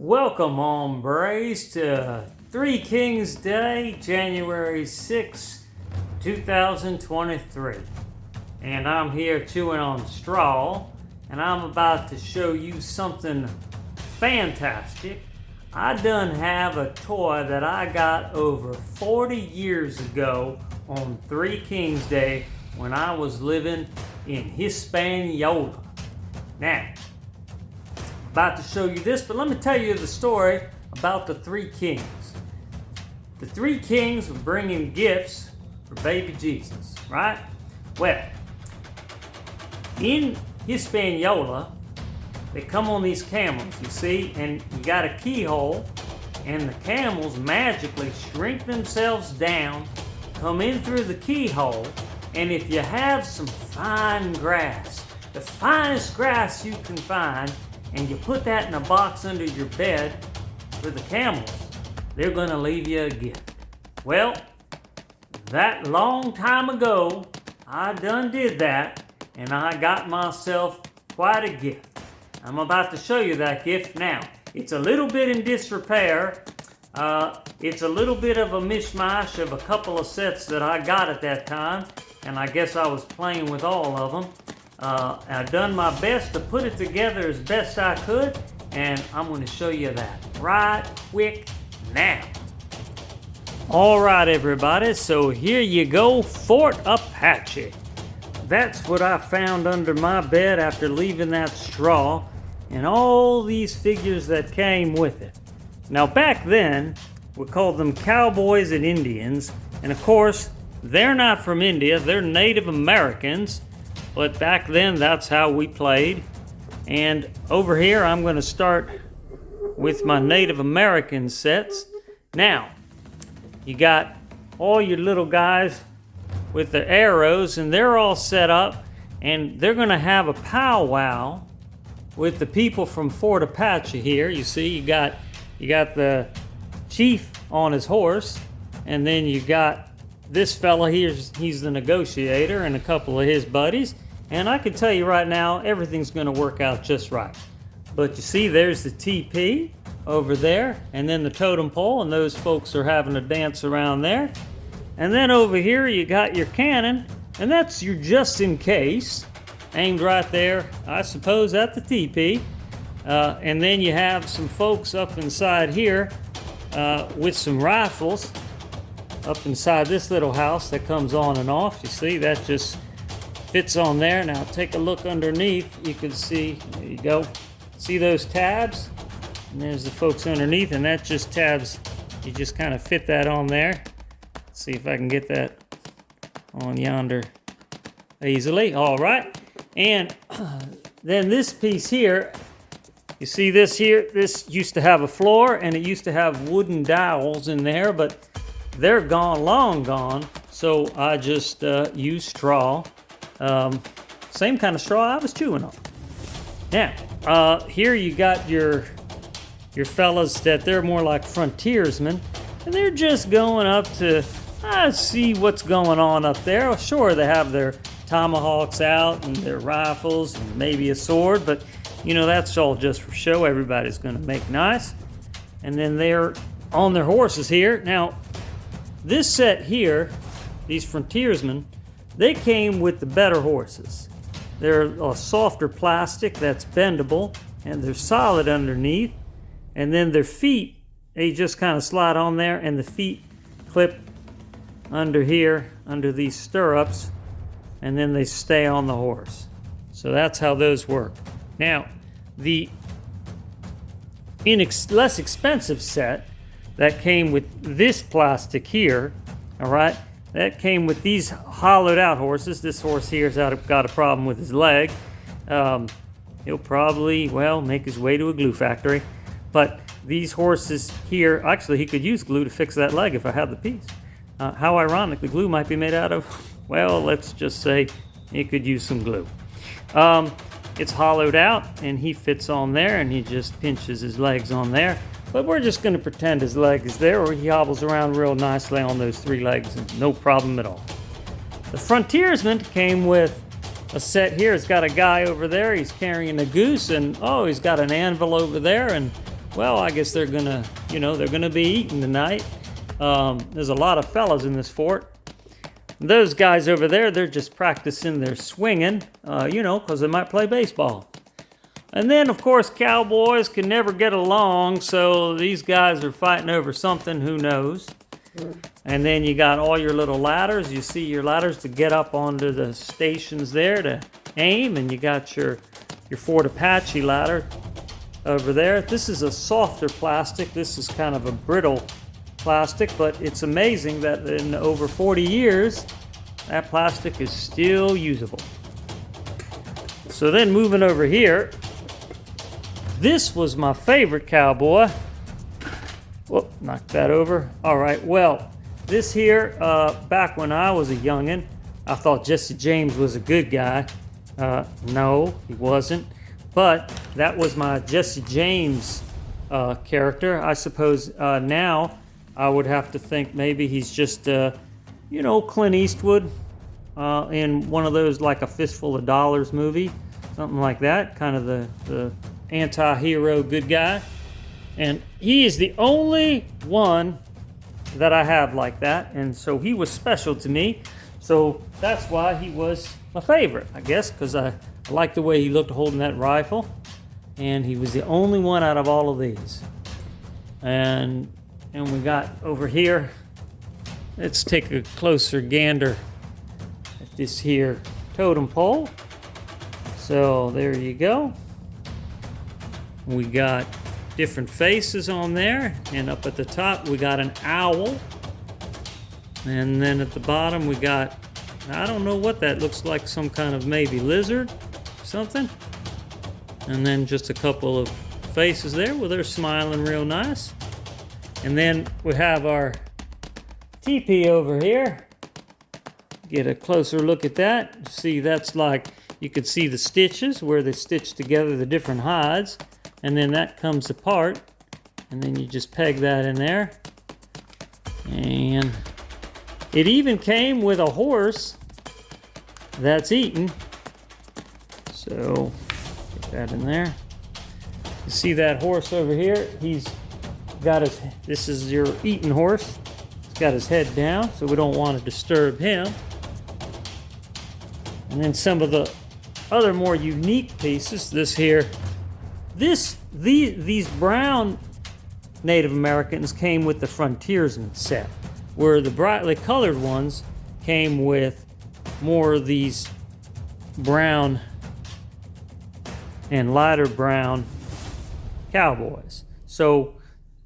Welcome, hombres, to Three Kings Day, January 6, 2023. And I'm here chewing on straw, and I'm about to show you something fantastic. I done have a toy that I got over 40 years ago on Three Kings Day when I was living in Hispaniola. Now, about to show you this, but let me tell you the story about the three kings. The three kings were bringing gifts for baby Jesus, right? Well, in Hispaniola, they come on these camels, you see, and you got a keyhole, and the camels magically shrink themselves down, come in through the keyhole, and if you have some fine grass, the finest grass you can find, and you put that in a box under your bed for the camels, they're gonna leave you a gift. Well, that long time ago, I done did that, and I got myself quite a gift. I'm about to show you that gift now. It's a little bit in disrepair. It's a little bit of a mishmash of a couple of sets that I got at that time, and I guess I was playing with all of them. I've done my best to put it together as best I could, and I'm going to show you that right quick now. All right, everybody, so here you go, Fort Apache. That's what I found under my bed after leaving that straw, and all these figures that came with it. Now, back then, we called them cowboys and Indians, and of course, they're not from India, they're Native Americans. But back then, that's how we played. And over here, I'm going to start with my Native American sets. Now, you got all your little guys with the arrows, and they're all set up, and they're going to have a powwow with the people from Fort Apache here. You see, you got the chief on his horse, and then you got this fella here, he's the negotiator, and a couple of his buddies. And I can tell you right now, everything's going to work out just right. But you see, there's the TP over there, and then the totem pole, and those folks are having a dance around there. And then over here, you got your cannon, and that's your just in case, aimed right there, I suppose, at the TP. And then you have some folks up inside here with some rifles up inside this little house that comes on and off. You see, that just fits on there. Now take a look underneath. You can see, there you go. See those tabs? And there's the folks underneath, and that just tabs. You just kind of fit that on there. Let's see if I can get that on yonder easily. All right. And then this piece here, you see this here? This used to have a floor, and it used to have wooden dowels in there, but they're gone, long gone. So I just used straw. Same kind of straw I was chewing on. Now, here you got your fellas that they're more like frontiersmen, and they're just going up to see what's going on up there. Sure, they have their tomahawks out and their rifles and maybe a sword, but you know, that's all just for show. Everybody's going to make nice. And then they're on their horses here. Now, this set here, these frontiersmen, they came with the better horses. They're a softer plastic that's bendable, and they're solid underneath. And then their feet, they just kind of slide on there, and the feet clip under here, under these stirrups, and then they stay on the horse. So that's how those work. Now, the less expensive set that came with this plastic here, all right, that came with these hollowed out horses. This horse here's got a problem with his leg. He'll probably, well, make his way to a glue factory. But these horses here, actually he could use glue to fix that leg if I had the piece. How ironic, the glue might be made out of, well, let's just say it could use some glue. It's hollowed out, and he fits on there, and he just pinches his legs on there. But we're just going to pretend his leg is there, or he hobbles around real nicely on those three legs, and no problem at all. The frontiersman came with a set here. It's got a guy over there. He's carrying a goose, and oh, he's got an anvil over there, and well, I guess they're gonna, they're gonna be eating tonight. There's a lot of fellas in this fort. Those guys over there, they're just practicing their swinging, because they might play baseball. And then, of course, cowboys can never get along, so these guys are fighting over something, who knows. And then you got all your little ladders. You see your ladders to get up onto the stations there to aim, and you got your Fort Apache ladder over there. This is a softer plastic. This is kind of a brittle plastic, but it's amazing that in over 40 years, that plastic is still usable. So then moving over here, this was my favorite cowboy. Whoop, knock that over. All right, well, this here, back when I was a youngin', I thought Jesse James was a good guy. No, he wasn't. But that was my Jesse James character. I suppose now I would have to think maybe he's just, Clint Eastwood in one of those, like A Fistful of Dollars movie, something like that, kind of the anti-hero good guy. And he is the only one that I have like that, and so he was special to me. So that's why he was my favorite, I guess, because I liked the way he looked holding that rifle, and he was the only one out of all of these. And we got over here, let's take a closer gander at this here totem pole. So there you go. We got different faces on there, and up at the top we got an owl, and then at the bottom we got, I don't know what that looks like, some kind of maybe lizard, something, and then just a couple of faces there. Well, they're smiling real nice. And then we have our teepee over here. Get a closer look at that. See, that's like, you could see the stitches where they stitch together the different hides. And then that comes apart, and then you just peg that in there. And it even came with a horse that's eaten. So, put that in there. You see that horse over here? He's got his, this is your eating horse. He's got his head down, so we don't want to disturb him. And then some of the other more unique pieces, this here, these brown Native Americans came with the Frontiersman set, where the brightly colored ones came with more of these brown and lighter brown cowboys. So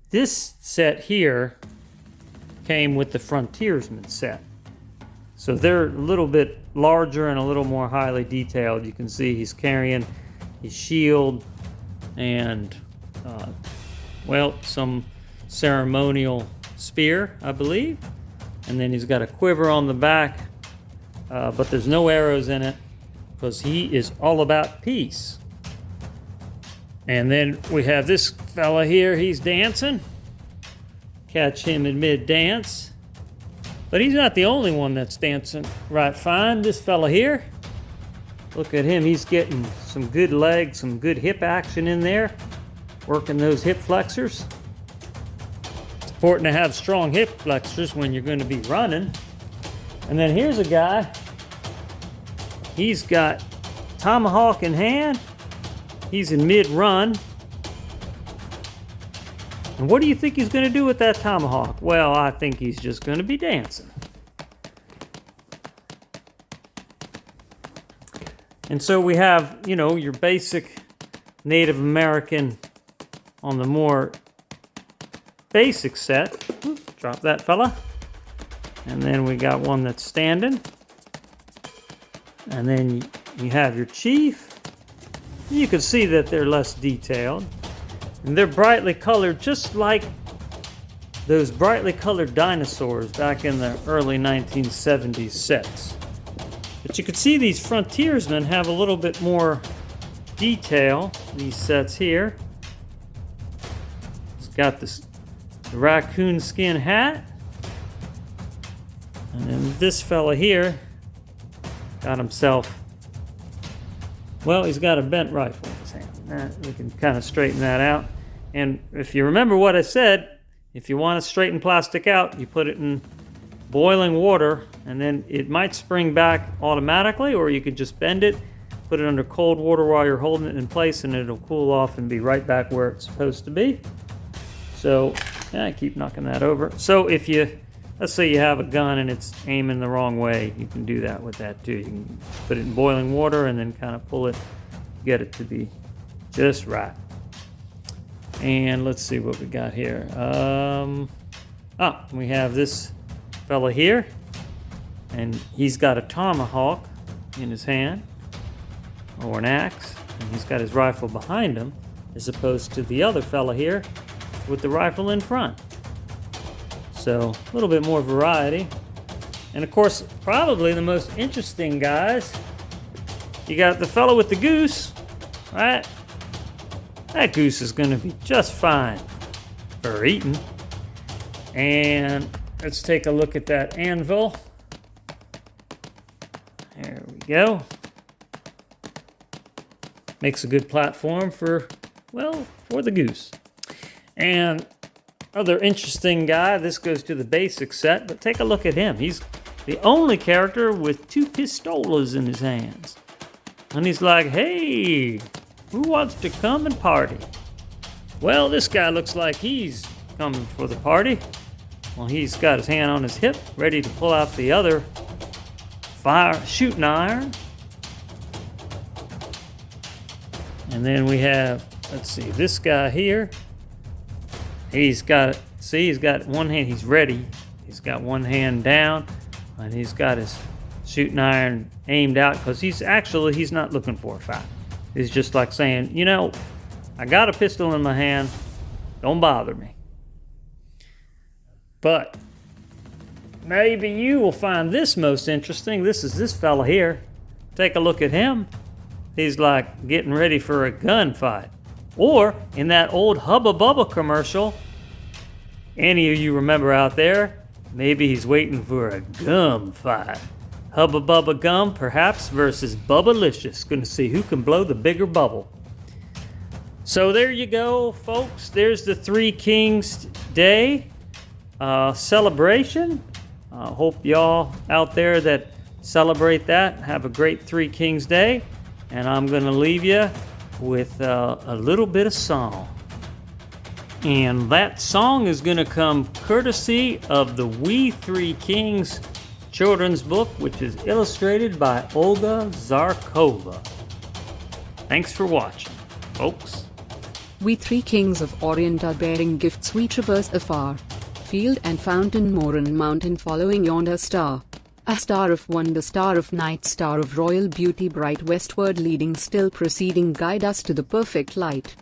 this set here came with the Frontiersman set. So they're a little bit larger and a little more highly detailed. You can see he's carrying his shield and, some ceremonial spear, I believe. And then he's got a quiver on the back, but there's no arrows in it because he is all about peace. And then we have this fella here, he's dancing. Catch him in mid-dance. But he's not the only one that's dancing right fine. This fella here, look at him, he's getting some good legs, some good hip action in there, working those hip flexors. It's important to have strong hip flexors when you're going to be running. And then here's a guy, he's got tomahawk in hand, he's in mid-run. And what do you think he's going to do with that tomahawk? Well, I think he's just going to be dancing. And so we have, your basic Native American on the more basic set. Drop that fella. And then we got one that's standing. And then you have your chief. You can see that they're less detailed. And they're brightly colored, just like those brightly colored dinosaurs back in the early 1970s sets. But you can see these Frontiersmen have a little bit more detail, these sets here. It's got the raccoon skin hat. And then this fella here got himself, well, he's got a bent rifle in his hand. We can kind of straighten that out. And if you remember what I said, if you want to straighten plastic out, you put it in boiling water, and then it might spring back automatically, or you could just bend it, put it under cold water while you're holding it in place, and it'll cool off and be right back where it's supposed to be. So, I keep knocking that over. So if you, let's say you have a gun and it's aiming the wrong way, you can do that with that too. You can put it in boiling water and then kind of pull it, get it to be just right. And let's see what we got here. We have this fella here, and he's got a tomahawk in his hand, or an axe, and he's got his rifle behind him, as opposed to the other fella here with the rifle in front. So a little bit more variety. And of course, probably the most interesting guys, you got the fellow with the goose, right? That goose is going to be just fine for eating. And let's take a look at that anvil. There we go. Makes a good platform for, well, for the goose. And other interesting guy, this goes to the basic set, but take a look at him. He's the only character with 2 pistolas in his hands. And he's like, hey, who wants to come and party? Well, this guy looks like he's coming for the party. Well, he's got his hand on his hip, ready to pull out the other shooting iron. And then we have, let's see, this guy here. He's got one hand, he's ready. He's got one hand down, and he's got his shooting iron aimed out, because he's not looking for a fight. He's just like saying, you know, I got a pistol in my hand, don't bother me. But maybe you will find this most interesting. This is this fella here. Take a look at him. He's like getting ready for a gunfight. Or in that old Hubba Bubba commercial, any of you remember out there, maybe he's waiting for a gum fight. Hubba Bubba Gum, perhaps, versus Bubbalicious. Gonna see who can blow the bigger bubble. So there you go, folks. There's the Three Kings Day celebration. Hope y'all out there that celebrate that have a great Three Kings Day. And I'm gonna leave you with a little bit of song. And that song is gonna come courtesy of the We Three Kings children's book, which is illustrated by Olga Zarkova. Thanks for watching, folks. We 3 kings of Orient are bearing gifts we traverse afar. Field and fountain, moor and mountain, following yonder star. A star of wonder, star of night, star of royal beauty, bright westward leading, still proceeding, guide us to the perfect light.